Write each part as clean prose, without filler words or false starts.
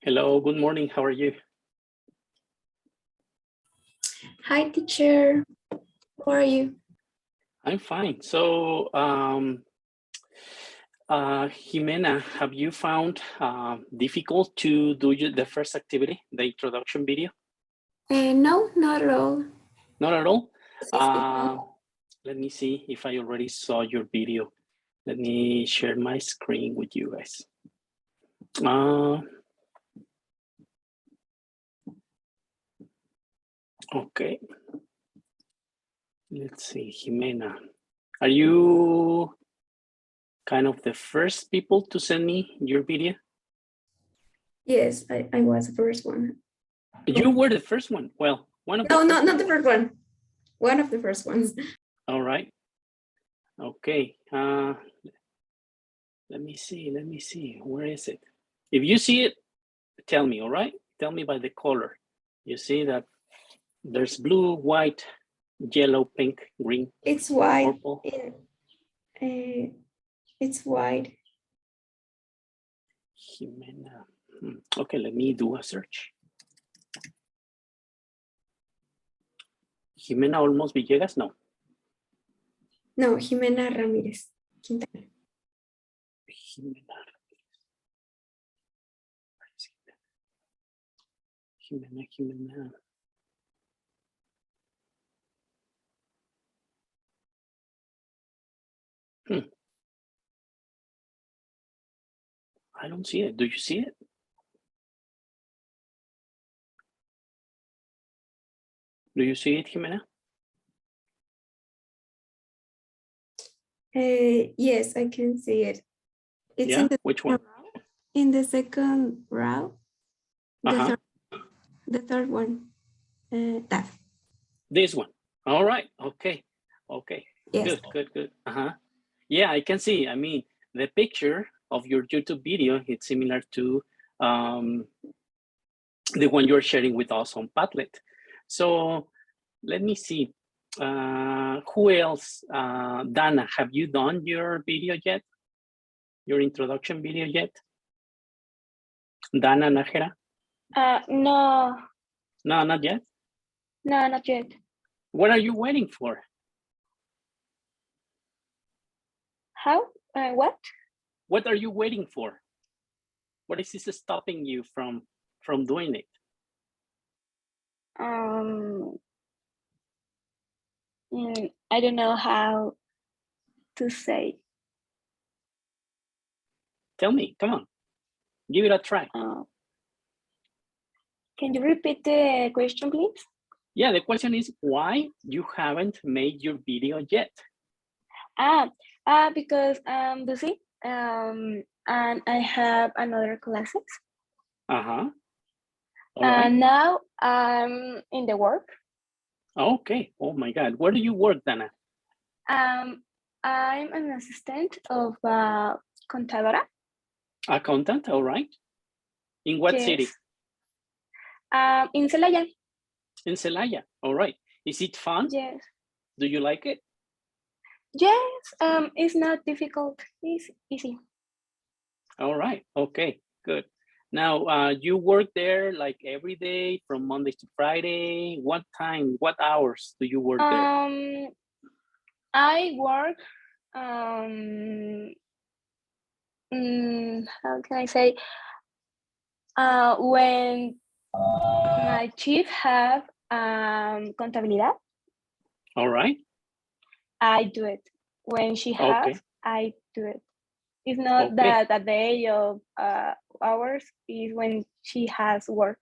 Hello, good morning. How are you? Hi, teacher. How are you? I'm fine. So, Jimena, have you found difficult to do the first activity, the introduction video? No, not at all. Not at all? Let me see if I already saw your video. Let me share my screen with you guys. Okay. Let's see, Jimena. Are you kind of the first people to send me your video? Yes, I was the first one. You were the first one. Well, one of the No, not the first one. One of the first ones. All right. Okay. Let me see. Where is it? If you see it, tell me, all right? Tell me by the color. You see that there's blue, white, yellow, pink, green, It's white. purple. It's white. Jimena. Okay, let me do a search. Jimena Olmos Villegas? No. No, Jimena Ramírez Quintana. Jimena. I don't see it. Do you see it? Do you see it, Jimena? Yes, I can see it. It's Yeah, in the which one? in the second row. The third one. That. This one. All right. Okay. Yes. Good. Yeah, I can see. I mean, the picture of your YouTube video is similar to the one you're sharing with us on Padlet. So let me see. Who else? Dana, have you done your video yet? Your introduction video yet? Dana Najera? No. No, not yet? No, not yet. What are you waiting for? How? What? What are you waiting for? What is this stopping you from doing it? I don't know how to say. Tell me, come on, give it a try. Can you repeat the question, please? Yeah, the question is why you haven't made your video yet? Because I'm busy, and I have another classes. All right. And now I'm in the work. Okay. Oh my God. Where do you work, Dana? I'm an assistant of contadora. Accountant, all right. In what city? In Celaya. In Celaya, all right. Is it fun? Yes. Do you like it? Yes, it's not difficult, it's easy. All right, okay, good. Now, you work there like every day from Monday to Friday. What time, what hours do you work there? I work, how can I say, when my chief have contabilidad. All right. I do it. When she has, I do it. It's not that a day of hours is when she has work.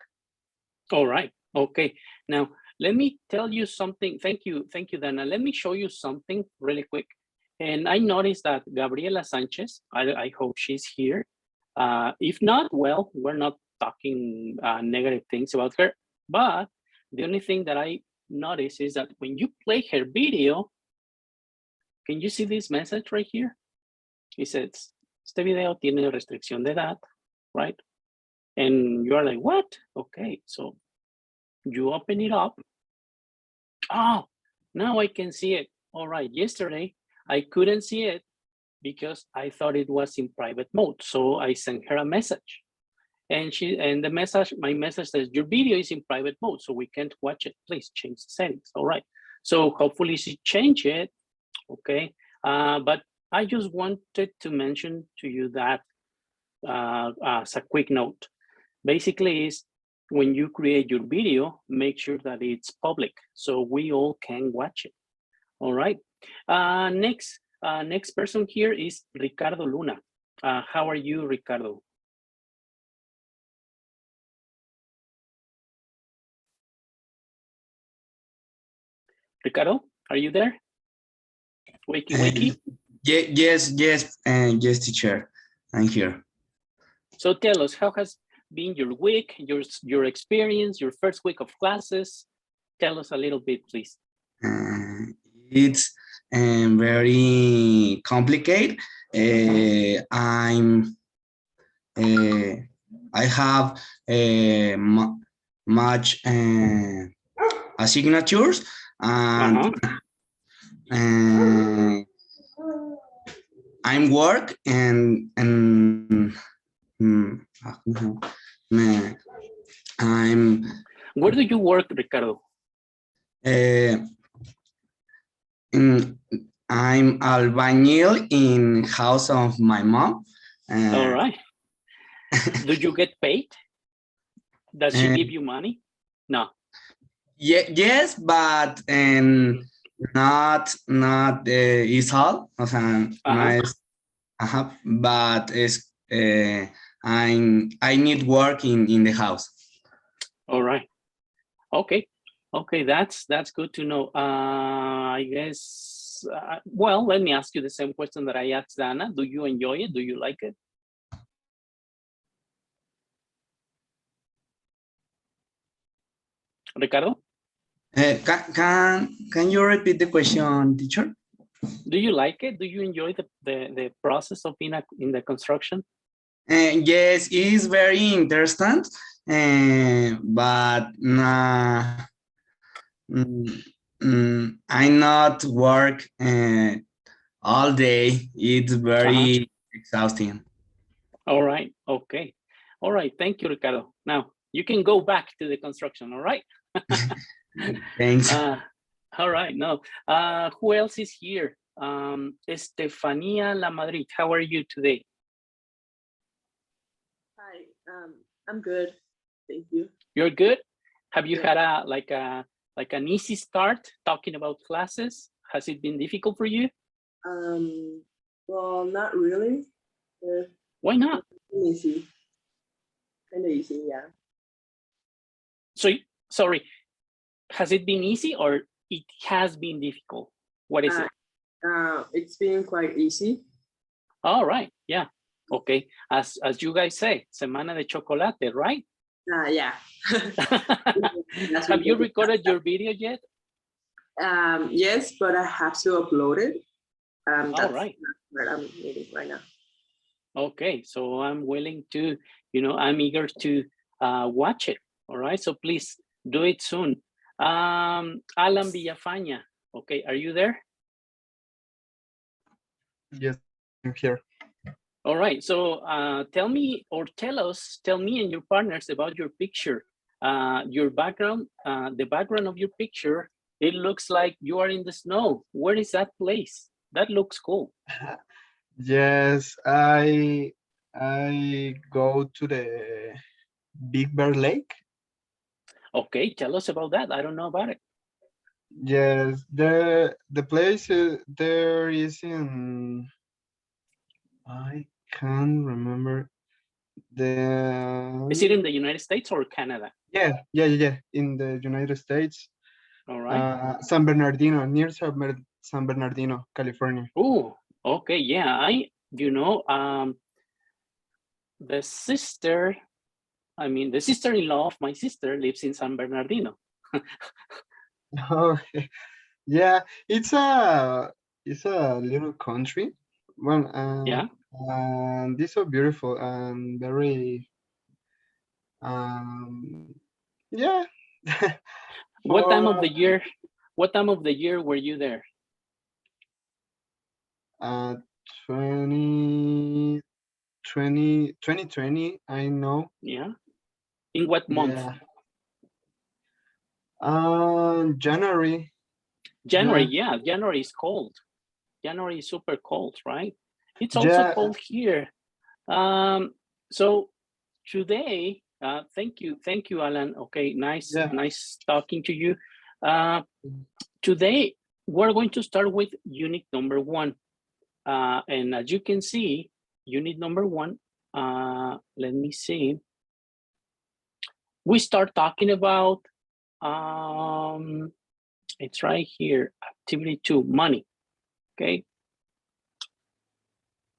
All right. Okay. Now, let me tell you something. Thank you, Dana. Let me show you something really quick. And I noticed that Gabriela Sanchez, I hope she's here. If not, well, we're not talking negative things about her. But the only thing that I noticed is that when you play her video, can you see this message right here? It says, este video tiene restricción de edad, right? And you're like, what? Okay, so you open it up. Oh, now I can see it. All right, yesterday I couldn't see it because I thought it was in private mode. So I sent her a message And the message, my message says your video is in private mode, so we can't watch it. Please change the settings. All right. So hopefully she changed it. Okay. But I just wanted to mention to you that as a quick note. Basically is when you create your video, make sure that it's public so we all can watch it. All right. Next person here is Ricardo Luna. How are you, Ricardo? Ricardo, are you there? Wakey, wakey. Yes, teacher. I'm here. So tell us, how has been your week, your experience, your first week of classes? Tell us a little bit, please. It's very complicated. I have much signatures and I'm work and I'm. Where do you work, Ricardo? I'm albañil in house of my mom. All right. Do you get paid? Does she give you money? No. Yes, but not is all. O sea, no es. But es. I need work in the house. All right. Okay. Okay, that's good to know. I guess, well, let me ask you the same question that I asked Dana. Do you enjoy it? Do you like it? Ricardo? Can you repeat the question, teacher? Do you like it? Do you enjoy the process of being in the construction? Yes, it is very interesting, but I not work all day. It's very exhausting. All right. Okay. All right. Thank you, Ricardo. Now you can go back to the construction. All right. Thanks. All right. No. Who else is here? Estefania La Madrid. How are you today? Hi. I'm good. Thank you. You're good. Have you had an easy start talking about classes? Has it been difficult for you? Well, not really. Why not? Easy. Kind of easy, yeah. So, sorry, has it been easy or it has been difficult? What is it? It's been quite easy. All right, yeah. Okay, as you guys say, semana de chocolate, right? Yeah. Have you recorded your video yet? Yes, but I have to upload it. All right. What I'm reading right now. Okay, so I'm willing to, I'm eager to watch it. All right, so please do it soon. Alan Villafaña, okay, are you there? Yes, I'm here. All right, so tell me and your partners about your picture. Your background, the background of your picture, it looks like you are in the snow. Where is that place? That looks cool. Yes, I go to the Big Bear Lake. Okay, tell us about that. I don't know about it. Yes, the place there is in, I can't remember the. Is it in the United States or Canada? Yeah, in the United States. All right. San Bernardino, near San Bernardino, California. Oh, okay, yeah. The sister-in-law of my sister lives in San Bernardino. Okay. Yeah, it's a little country. Well, Yeah. and it's so beautiful and very yeah. What time of the year? What time of the year were you there? 20 2020, I know. Yeah. In what month? Yeah. January. January, Yeah. yeah, January is cold. January is super cold, right? It's also Yeah. cold here. So today, thank you, Alan. Okay, nice, Yeah. nice talking to you. Today, we're going to start with unit number 1. And as you can see, unit number 1, let me see. We start talking about, it's right here, activity 2, money, okay?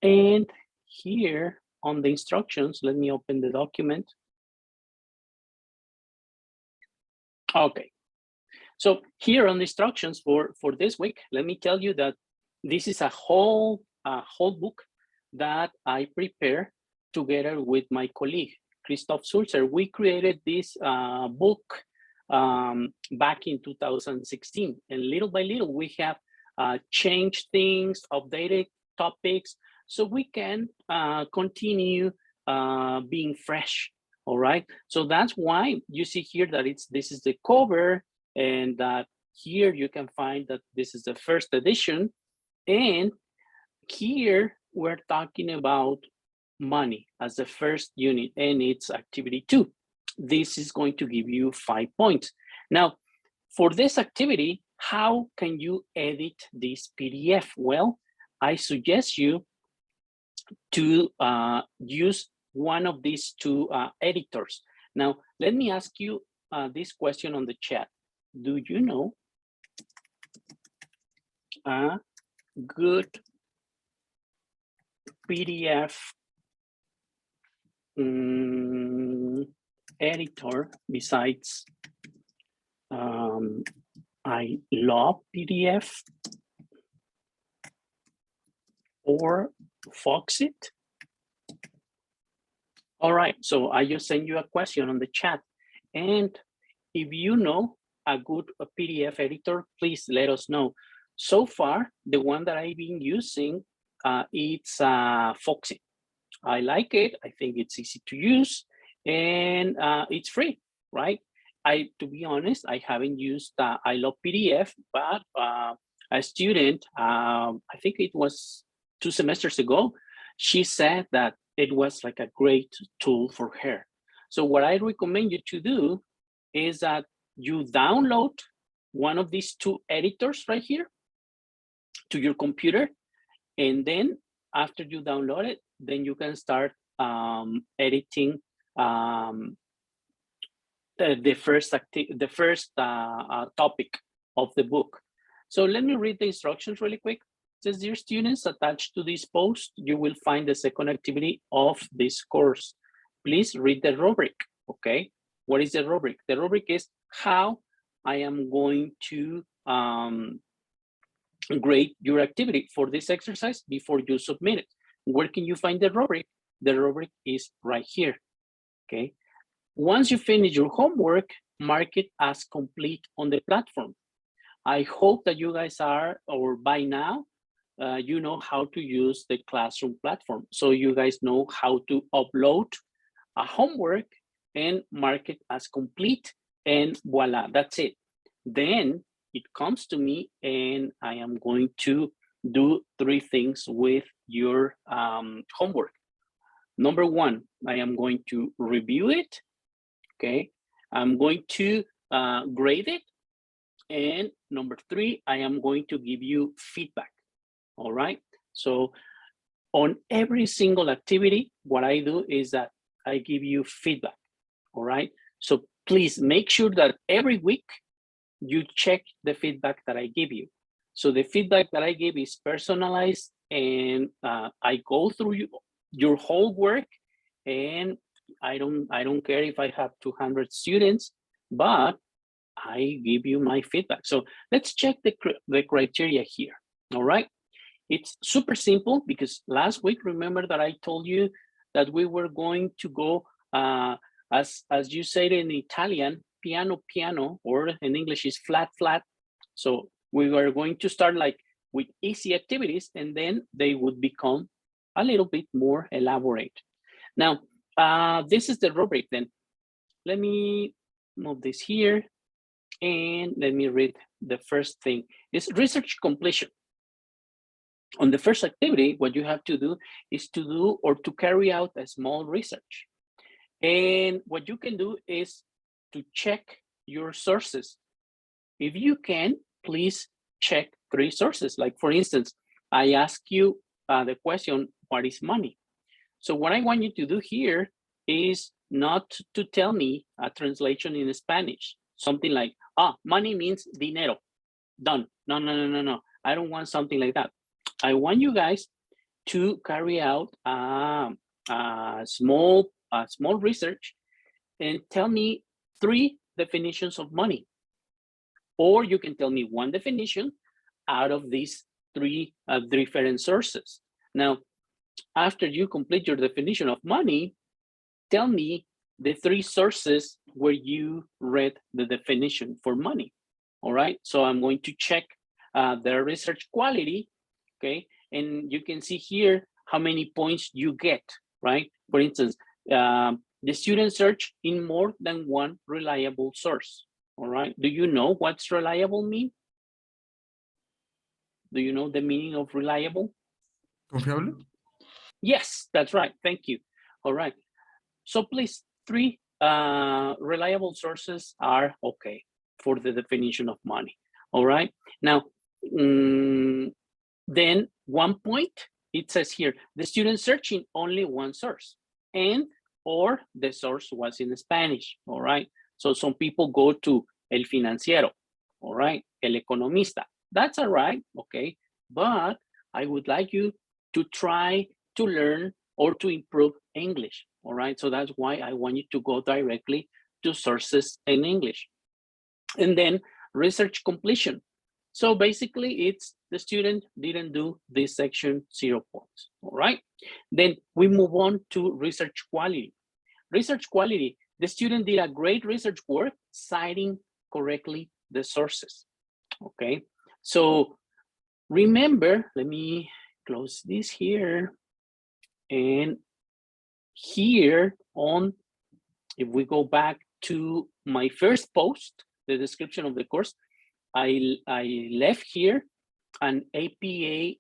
And here on the instructions, let me open the document. Okay, so here on the instructions for this week, let me tell you that this is a whole book that I prepared together with my colleague, Christoph Sulzer. We created this book back in 2016, and little by little, we have changed things, updated topics, so we can continue being fresh. All right, so that's why you see here that this is the cover, and that here you can find that this is the first edition, and here we're talking about money as the first unit, and it's activity 2. This is going to give you 5 points. Now, for this activity, how can you edit this PDF? Well, I suggest you to use one of these 2 editors. Now, let me ask you this question on the chat. Do you know a good PDF editor besides I love PDF or Foxit? All right, so I just sent you a question on the chat, and if you know a good PDF editor, please let us know. So far, the one that I've been using, it's Foxit. I like it. I think it's easy to use, and it's free, right? To be honest, I haven't used I love PDF, but a student, I think it was 2 semesters ago, she said that it was like a great tool for her. So what I recommend you to do is that you download one of these 2 editors right here to your computer, and then after you download it, then you can start editing the first topic of the book. So let me read the instructions really quick. It says, dear students, attached to this post, you will find the second activity of this course. Please read the rubric, okay? What is the rubric? The rubric is how I am going to grade your activity for this exercise before you submit it. Where can you find the rubric? The rubric is right here, okay? Once you finish your homework, mark it as complete on the platform. I hope that you guys are, or by now, you know how to use the classroom platform. So you guys know how to upload a homework and mark it as complete, and voila, that's it. Then it comes to me and I am going to do 3 things with your homework. Number 1, I am going to review it, okay? I'm going to grade it. And number 3, I am going to give you feedback, all right? So on every single activity, what I do is that I give you feedback, all right? So please make sure that every week you check the feedback that I give you. So the feedback that I give is personalized, and I go through your whole work, and I don't care if I have 200 students, but I give you my feedback. So let's check the criteria here, all right? It's super simple because last week, remember that I told you that we were going to go, as you said in Italian, piano, piano, or in English is flat, flat. So we were going to start like with easy activities, and then they would become a little bit more elaborate. Now, this is the rubric then. Let me move this here and let me read the first thing. It's research completion. On the first activity, what you have to do is to do or to carry out a small research. And what you can do is to check your sources. If you can, please check 3 sources. Like for instance, I ask you the question, what is money? So what I want you to do here is not to tell me a translation in Spanish, something like, money means dinero, done. No, no, no, no, no. I don't want something like that. I want you guys to carry out a small research and tell me 3 definitions of money. Or you can tell me 1 definition out of these 3 different sources. Now, after you complete your definition of money, tell me the 3 sources where you read the definition for money. All right, so I'm going to check the research quality, okay? And you can see here how many points you get, right? For instance, the student search in more than 1 reliable source, all right? Do you know what's reliable mean? Do you know the meaning of reliable? Confiable? Yes, that's right, thank you. All right, so please, 3 reliable sources are okay for the definition of money, all right? Now, then 1 point, it says here, the student searching only 1 source or the source was in Spanish, all right? So some people go to El Financiero, all right? El Economista, that's all right, okay? But I would like you to try to learn or to improve English, all right? So that's why I want you to go directly to sources in English. And then research completion. So basically it's the student didn't do this section, 0 points, all right? Then we move on to research quality. Research quality, the student did a great research work citing correctly the sources, okay? So remember, let me close this here. And here on, if we go back to my first post, the description of the course, I left here an APA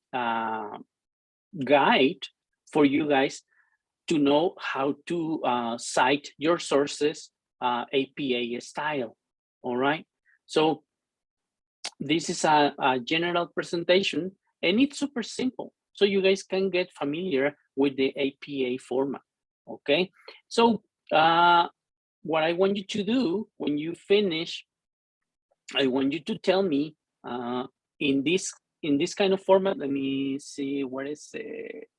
guide for you guys to know how to cite your sources APA style, all right? So this is a general presentation and it's super simple. So you guys can get familiar with the APA format, okay? So what I want you to do when you finish, I want you to tell me in this kind of format, let me see, where is it?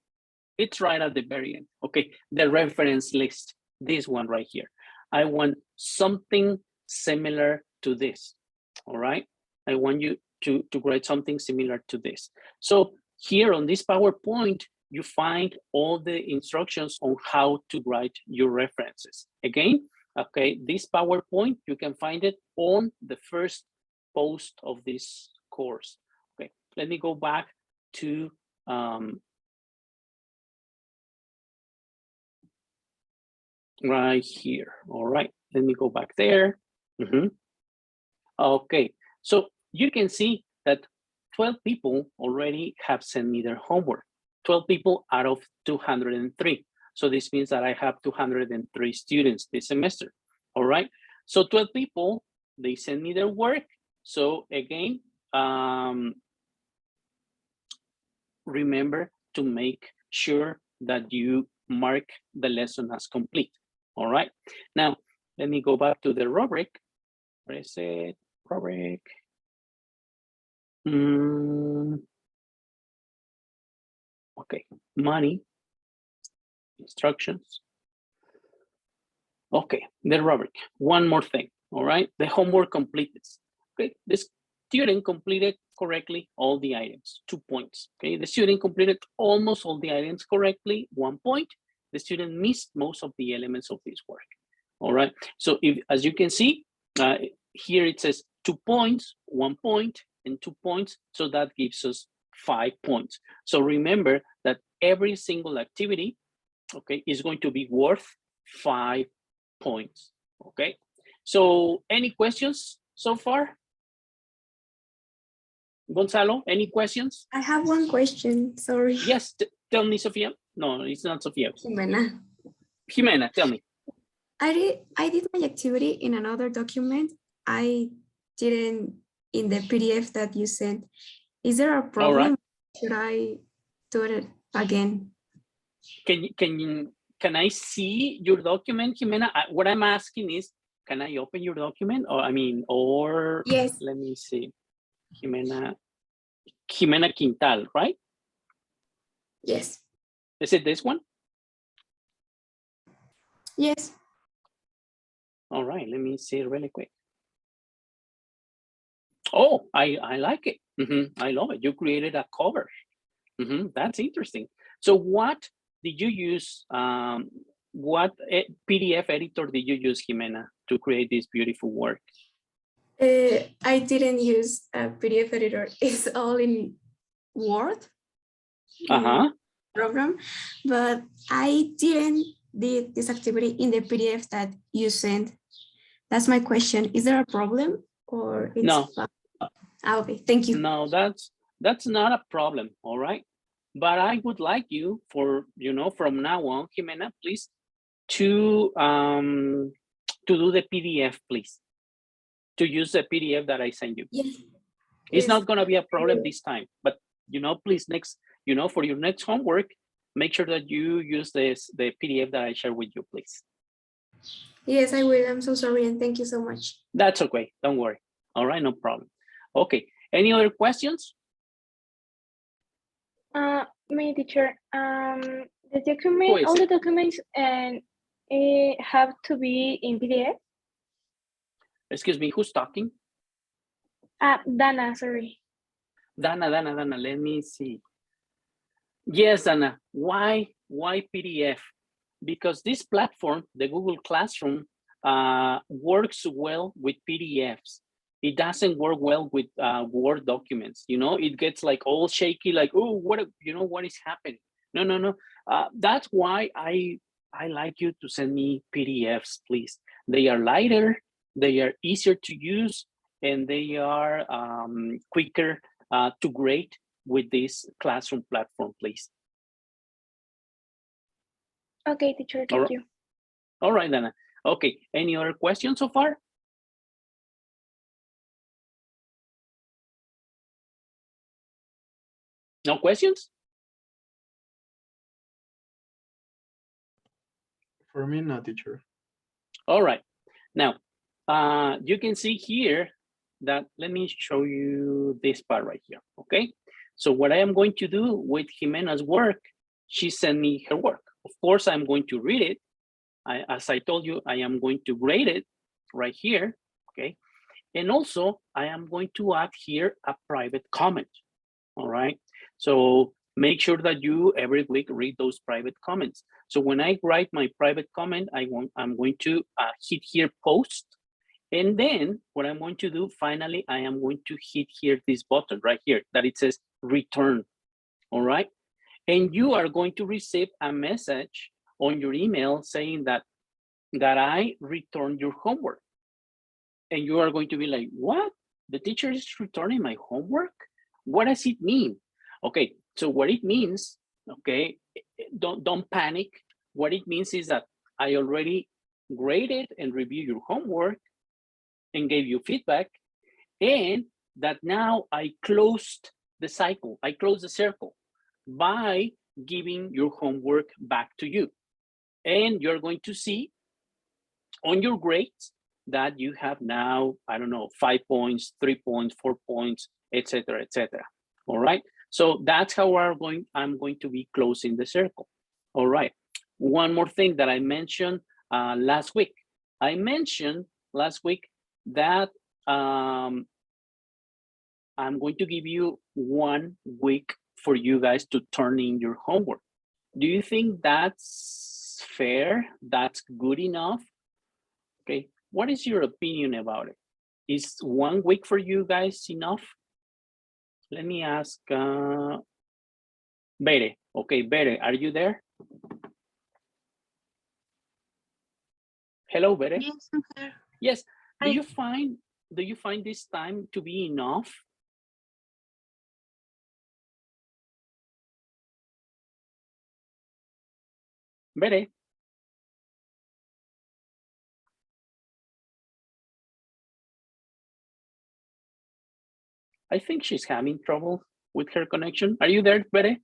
It's right at the very end. Okay, the reference list, this one right here. I want something similar to this, all right? I want you to write something similar to this. So here on this PowerPoint, you find all the instructions on how to write your references. Again, okay, this PowerPoint, you can find it on the first post of this course. Okay, let me go back to right here. All right, let me go back there. Okay, so you can see that 12 people already have sent me their homework. 12 people out of 203. So this means that I have 203 students this semester. All right, so 12 people, they send me their work. So again, remember to make sure that you mark the lesson as complete. All right, now let me go back to the rubric. Where is it? Rubric. Okay, money, instructions. Okay, the rubric. One more thing, all right? The homework completeness. Okay, this student completed correctly all the items, 2 points. Okay, the student completed almost all the items correctly, 1 point. The student missed most of the elements of this work. All right, so if, as you can see, here it says 2 points, 1 point, and 2 points. So that gives us 5 points. So remember that every single activity, okay, is going to be worth 5 points, okay? So any questions so far? Gonzalo, any questions? I have one question, sorry. Yes, tell me, Sofia. No, it's not Sofia. Jimena. Jimena, tell me. I did my activity in another document. I didn't in the PDF that you sent. Is there a problem? All right. Should I do it again? Can I see your document, Jimena? What I'm asking is, can I open your document? Or Yes. let me see. Jimena Quintal, right? Yes. Is it this one? Yes. All right, let me see really quick. Oh, I like it. I love it. You created a cover. That's interesting. So what did you use? What PDF editor did you use, Jimena, to create this beautiful work? I didn't use a PDF editor. It's all in Word program, but I didn't did this activity in the PDF that you sent. That's my question. Is there a problem or it's No. fine? Okay, thank you. No, that's not a problem. All right. But I would like you for, from now on, Jimena, please, to do the PDF, please. To use the PDF that I sent you. Yes. It's not going to be a problem this time, but please next, for your next homework, make sure that you use the PDF that I share with you, please. Yes, I will. I'm so sorry and thank you so much. That's okay. Don't worry. All right, no problem. Okay. Any other questions? My teacher, the document, all the documents and have to be in PDF. Excuse me, who's talking? Dana, sorry. Dana, let me see. Yes, Dana, why PDF? Because this platform, the Google Classroom, works well with PDFs. It doesn't work well with Word documents. It gets like all shaky, like, oh, what is happening? No. That's why I like you to send me PDFs, please. They are lighter, they are easier to use, and they are quicker to grade with this classroom platform, please. Okay, teacher, thank you. All right, Dana. Okay, any other questions so far? No questions? For me, no, teacher. All right. Now, you can see here that, let me show you this part right here, okay? So what I am going to do with Jimena's work, she sent me her work. Of course, I'm going to read it. As I told you, I am going to grade it right here, okay? And also, I am going to add here a private comment, all right? So make sure that you every week read those private comments. So when I write my private comment, I'm going to hit here post. And then what I'm going to do, finally, I am going to hit here this button right here that it says return, all right? And you are going to receive a message on your email saying that I returned your homework. And you are going to be like, what? The teacher is returning my homework? What does it mean? Okay, so what it means, okay, don't panic. What it means is that I already graded and reviewed your homework and gave you feedback, and that now I closed the cycle, I closed the circle by giving your homework back to you. And you're going to see on your grades that you have now, I don't know, 5 points, 3 points, 4 points, etc., etc. All right. So that's how I'm going to be closing the circle. All right. One more thing that I mentioned last week. I mentioned last week that I'm going to give you 1 week for you guys to turn in your homework. Do you think that's fair? That's good enough? Okay, what is your opinion about it? Is 1 week for you guys enough? Let me ask Bere. Okay, Bere, are you there? Hello, Bere. Yes, I'm here. Yes. Do Hi. you find this time to be enough? Bere. I think she's having trouble with her connection. Are you there, Bere?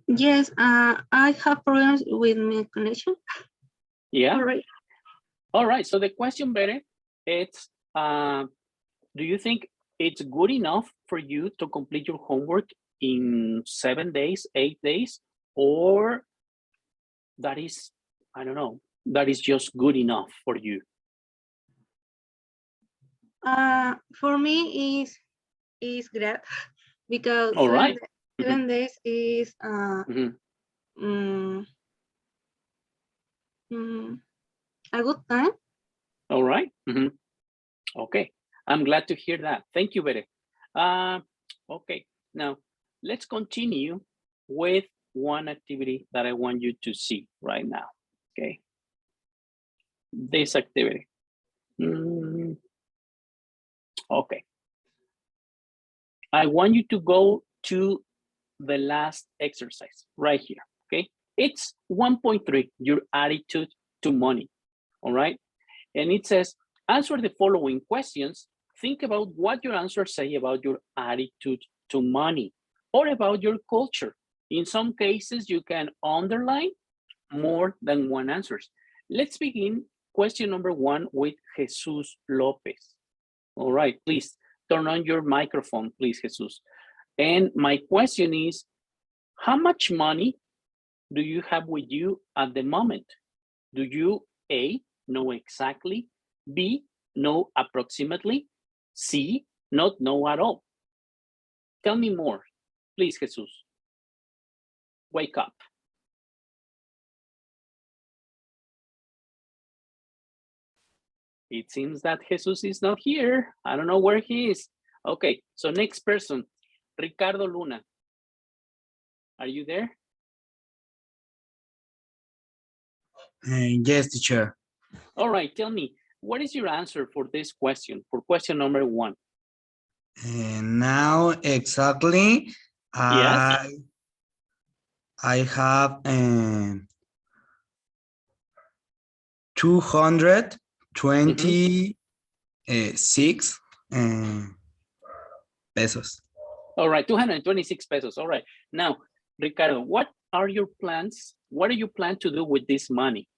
Yes, I have problems with my connection. Yeah. All right. All right. So the question, Bere, it's do you think it's good enough for you to complete your homework in 7 days, 8 days, or that is, I don't know, that is just good enough for you? For me is great because All right. 7 days is Mhm. A good time. All right. Okay. I'm glad to hear that. Thank you, Bere. Okay. Now, let's continue with one activity that I want you to see right now. Okay. This activity. Okay. I want you to go to the last exercise right here. Okay. It's 1.3, your attitude to money. All right. And it says, answer the following questions. Think about what your answers say about your attitude to money or about your culture. In some cases, you can underline more than one answers. Let's begin question number 1 with Jesus Lopez. All right, please turn on your microphone, please, Jesus. And my question is, how much money do you have with you at the moment? Do you A, know exactly, B, know approximately, C, not know at all? Tell me more, please, Jesus. Wake up. It seems that Jesus is not here. I don't know where he is. Okay, so next person, Ricardo Luna. Are you there? Yes, teacher. All right, tell me, what is your answer for this question, for question number 1? Now exactly, Yes. I have 226 pesos. All right, 226 pesos. All right. Now, Ricardo, what are your plans? What do you plan to do with this money?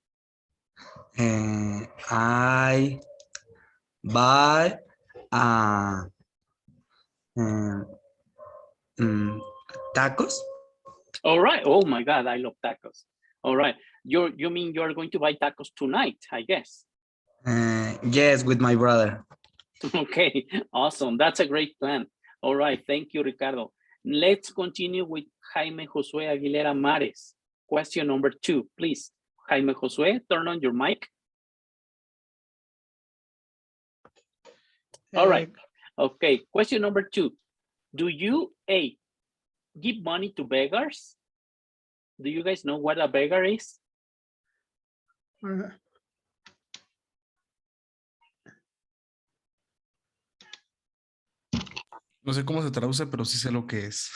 I buy tacos. All right. Oh my God, I love tacos. All right. You mean you're going to buy tacos tonight, I guess. Yes, with my brother. Okay, awesome. That's a great plan. All right. Thank you, Ricardo. Let's continue with Jaime Josue Aguilera Mares. Question number 2, please. Jaime Josue, turn on your mic. All right. Okay. Question number 2. Do you, A, give money to beggars? Do you guys know what a beggar is? No sé cómo se traduce, pero sí sé lo que es.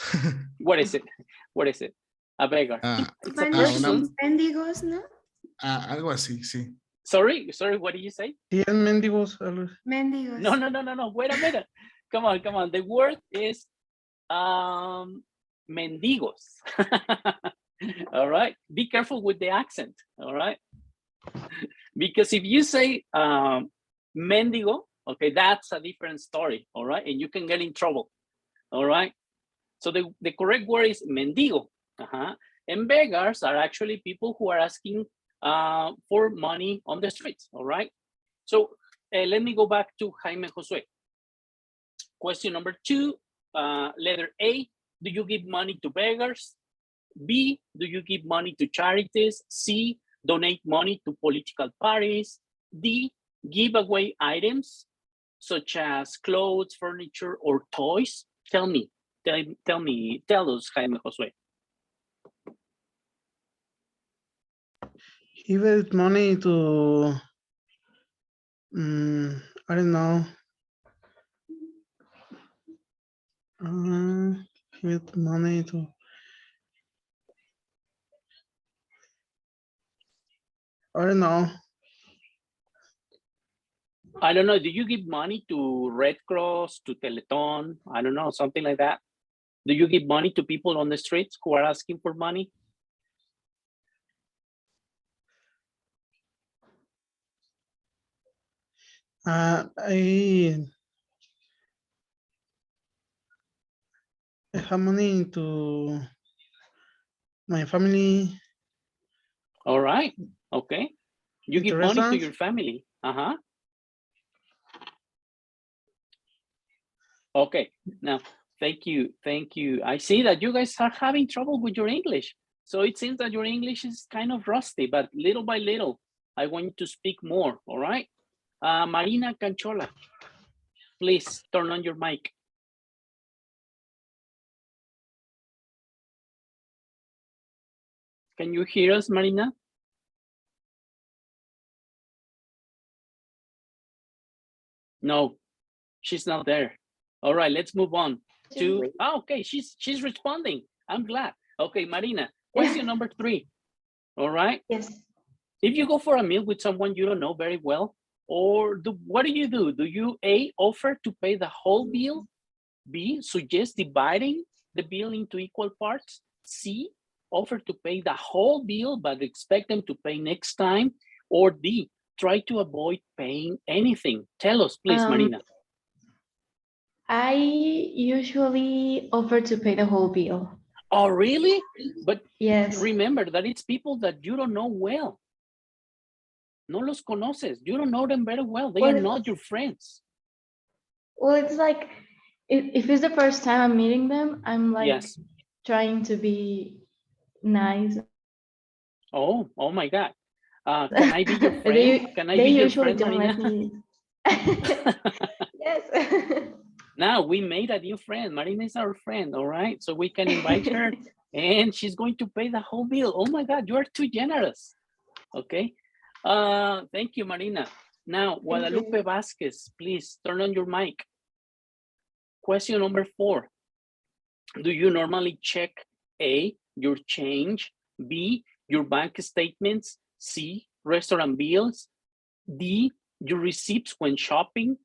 What is it? What is it? A beggar. It's a person. Mendigos, ¿no? Algo así, sí. Sorry, what did you say? Sí, es mendigos. Mendigos. No. Wait a minute. Come on. The word is mendigos. All right. Be careful with the accent. All right. Because if you say mendigo, okay, that's a different story. All right. And you can get in trouble. All right. So the correct word is mendigo. And beggars are actually people who are asking for money on the streets. All right. So let me go back to Jaime Josue. Question number 2, letter A, do you give money to beggars? B, do you give money to charities? C, donate money to political parties? D, giveaway items such as clothes, furniture, or toys? Tell us, Jaime Josue. Give money to, I don't know. Give money to. I don't know. I don't know. Do you give money to Red Cross, to Teleton? I don't know, something like that. Do you give money to people on the streets who are asking for money? I have money to my family. All right. Okay. You give money to your family. Uh-huh. Okay. Now, thank you. Thank you. I see that you guys are having trouble with your English. So it seems that your English is kind of rusty, but little by little, I want you to speak more. All right. Marina Canchola, please turn on your mic. Can you hear us, Marina? No, she's not there. All right, let's move on to, okay, she's responding. I'm glad. Okay, Marina, question number 3. All right. Yes. If you go for a meal with someone you don't know very well, or what do? Do you A, offer to pay the whole bill? B, suggest dividing the bill into equal parts? C, offer to pay the whole bill but expect them to pay next time? Or D, try to avoid paying anything? Tell us, please, Marina. I usually offer to pay the whole bill. Oh, really? But yes, remember that it's people that you don't know well. No los conoces. You don't know them very well. They are not your friends. Well, it's like, if it's the first time I'm meeting them, I'm like trying to be nice. Oh my God. Can I be your friend? Can I be your friend, Marina? Yes. Now we made a new friend. Marina is our friend, all right? So we can invite her and she's going to pay the whole bill. Oh my God, you are too generous. Okay. Thank you, Marina. Now, Guadalupe Vasquez, please turn on your mic. Question number 4. Do you normally check A, your change, B, your bank statements, C, restaurant bills, D, your receipts when shopping,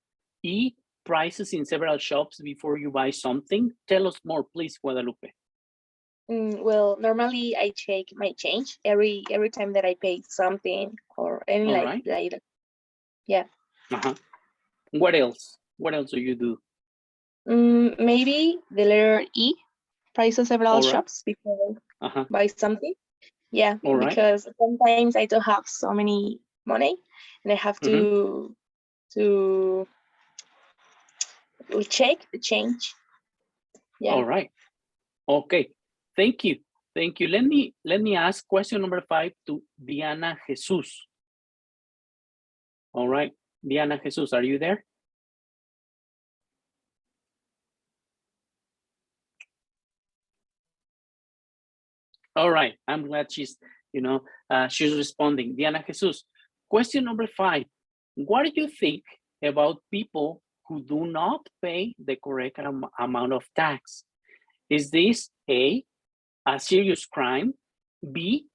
E, prices in several shops before you buy something? Tell us more, please, Guadalupe. Well, normally I check my change every time that I pay something or any like that. Yeah. What else? What else do you do? Maybe the letter E, price of several shops before buy something. Yeah, because sometimes I don't have so many money and I have to check the change. Yeah. All right. Okay. Thank you. Thank you. Let me ask question number 5 to Diana Jesus. All right. Diana Jesus, are you there? All right. I'm glad she's responding. Diana Jesus, question number 5. What do you think about people who do not pay the correct amount of tax? Is this A, a serious crime? B,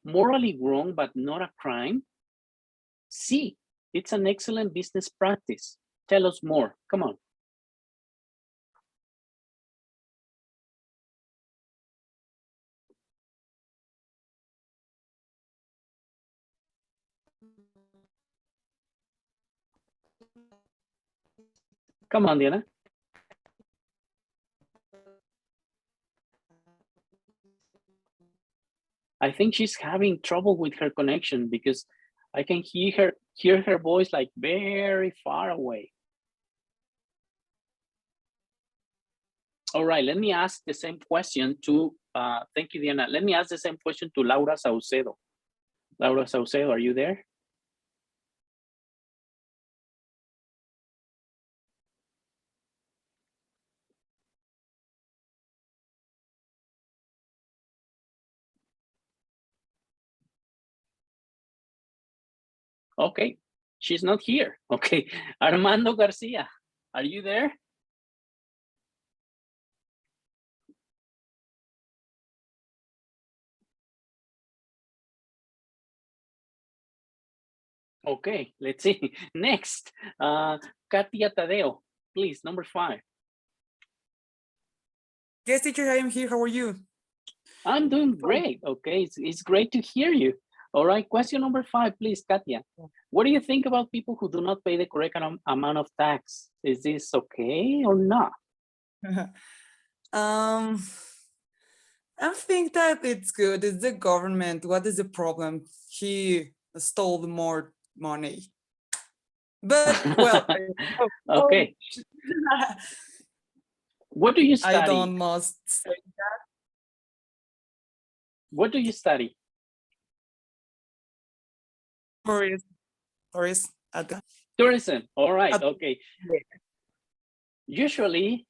morally wrong but not a crime? C, it's an excellent business practice. Tell us more. Come on. Come on, Diana. I think she's having trouble with her connection because I can hear her voice like very far away. All right, let me ask the same question to, thank you, Diana. Let me ask the same question to Laura Saucedo. Laura Saucedo, are you there? Okay, she's not here. Okay, Armando Garcia, are you there? Okay, let's see. Next, Katia Tadeo, please, number 5. Yes, teacher, I am here. How are you? I'm doing great. Okay, it's great to hear you. All right, question number 5, please, Katia. What do you think about people who do not pay the correct amount of tax? Is this okay or not? I think that it's good. It's the government. What is the problem? He stole more money. But, well, okay. What do you study? I don't must say that. What do you study? Tourism. All right. Okay. Usually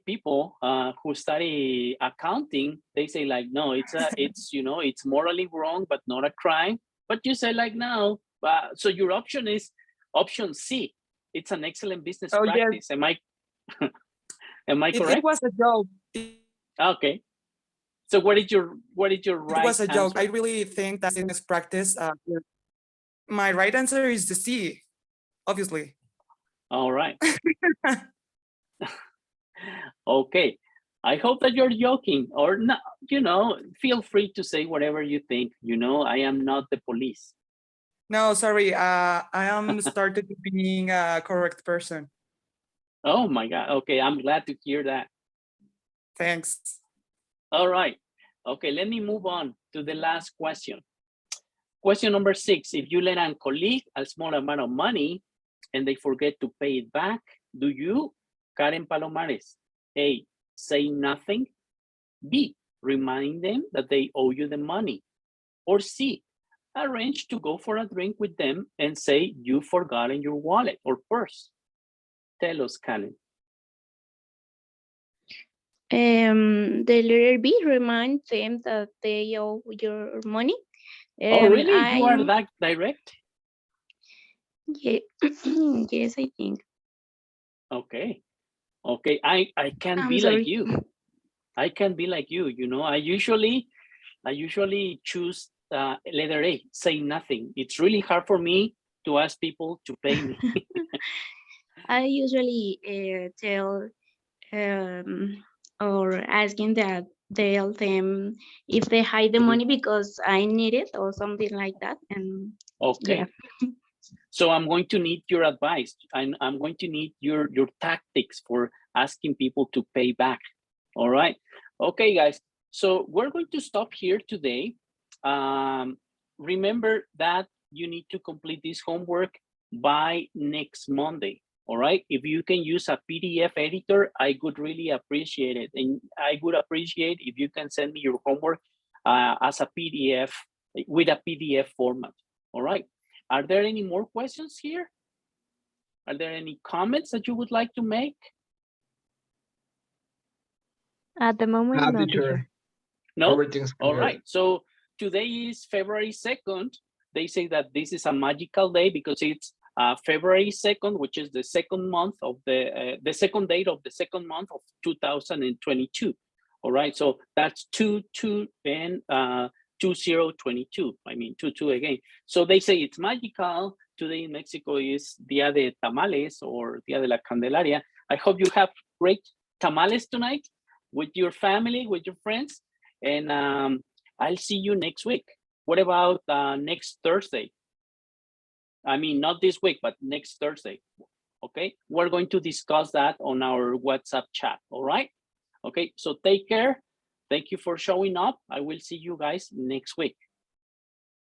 people who study accounting, they say like, no, it's you know, it's morally wrong, but not a crime. But you say like, no. So your option is option C. It's an excellent business practice. Yes. Am I correct? It was a joke. Okay. So what is your right It was a joke. answer? I really think that business practice. My right answer is the C, obviously. All right. Okay. I hope that you're joking or not. You know, feel free to say whatever you think. You know, I am not the police. No, sorry. I am started being a correct person. Oh my God. Okay, I'm glad to hear that. Thanks. All right. Okay, let me move on to the last question. Question number 6. If you lend a colleague a small amount of money and they forget to pay it back, do you, Karen Palomares, A, say nothing, B, remind them that they owe you the money, or C, arrange to go for a drink with them and say you forgot in your wallet or purse? Tell us, Karen. The letter B, remind them that they owe your money. Oh, really? You are that direct? Yeah. Yes, I think. Okay. Okay. I can be like you. I can be like you. You know, I usually choose letter A, say nothing. It's really hard for me to ask people to pay me. I usually tell or asking that tell them if they hide the money because I need it or something like that. And okay. Yeah. So I'm going to need your advice. I'm going to need your tactics for asking people to pay back. All right. Okay, guys. So we're going to stop here today. Remember that you need to complete this homework by next Monday. All right. If you can use a PDF editor, I would really appreciate it. And I would appreciate if you can send me your homework as a PDF with a PDF format. All right. Are there any more questions here? Are there any comments that you would like to make? At the moment, no, teacher. No? Everything's clear. All right. So today is February 2nd. They say that this is a magical day because it's February 2nd, which is the second month of the second date of the second month of 2022. All right. So that's 2-2 and 2022. I mean 2-2 again. So they say it's magical. Today in Mexico is Dia de Tamales or Dia de la Candelaria. I hope you have great tamales tonight with your family, with your friends, and I'll see you next week. What about next Thursday? I mean, not this week, but next Thursday. Okay, we're going to discuss that on our WhatsApp chat. All right. Okay, so take care. Thank you for showing up. I will see you guys next week.